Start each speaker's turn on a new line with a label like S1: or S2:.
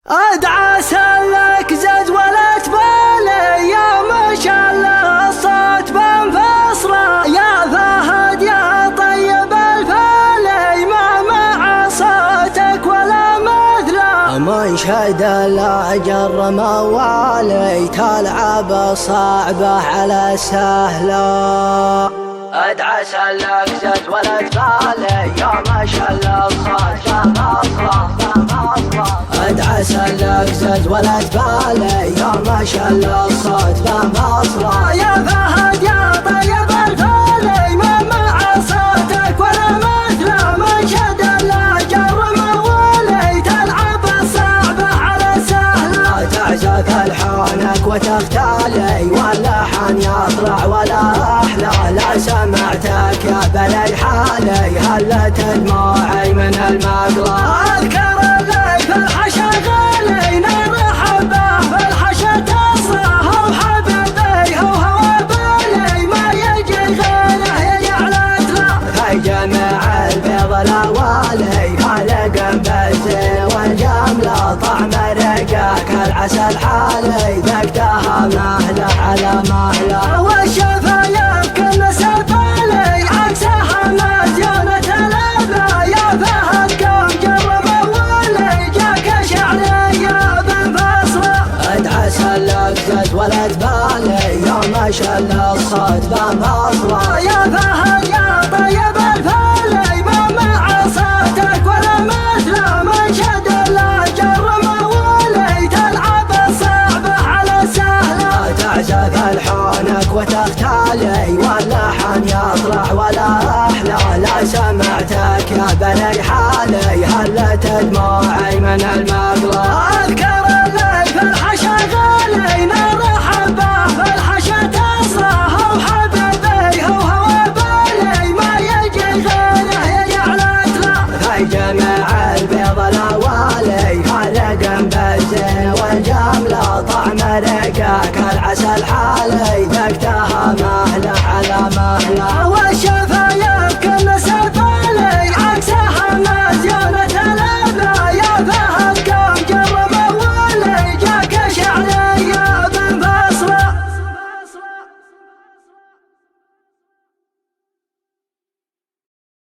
S1: ادعى سلك زد ولا تبالي يا ما شاء الله الصوت بانفصله يا فهد يا طيب الفالي ما مع صوتك ولا مثله من شهد الاجر موالي تلعب صعبه على سهله ادعى سلك زد ولا تبالي يا ما شاء الله الصوت بانفصله ادعى سلك زد ولا تبالي يا ما شاء الله الصوت بانفصله يا فهد يا طيب الفالي ما مع صوتك ولا مثله من شد الاجر موالي تلعب الصعبه على سهله تعزف الحانك وتختالي واللحن يطلع ولا احلى لا سمعتك يا بلد حالي هلت دموعي من المقلة اذكر اللي في الحشا غالي نرحب به في الحشا تصرخ وحبيبي هو بالي ما يجي غيره يجعلت له في جميع البيض الاوالي خلق بالزين والجمله طعم رقاك العسل حالي ذقتها مهله على مهله والشفايف كل سفالي عكسها مديونة الابا يا فهد قوم جر موالي جاك شعريه بانفصله ادعى سلك زد ولا تبالي يا ما شاء الله الصوت بانفصله يا فهد يا طيب الفالي ما مع صوتك ولا مثله من شد الاجر موالي تلعب الصعبه على سهله تعزف الحانك وتختالي واللحن يطلع ولا احلى لا سمعتك يا بلد حالي هلت دموعي من المقلة اذكر اللي في الحشا غالي نرحب به في الحشا تصرخ وحبيبي هو بالي ما يجي غيره يجعلت له في جميع البيض الاوالي خلق بالزين والجمله طعم رقاك العسل حالي ذقتها مهله على مهله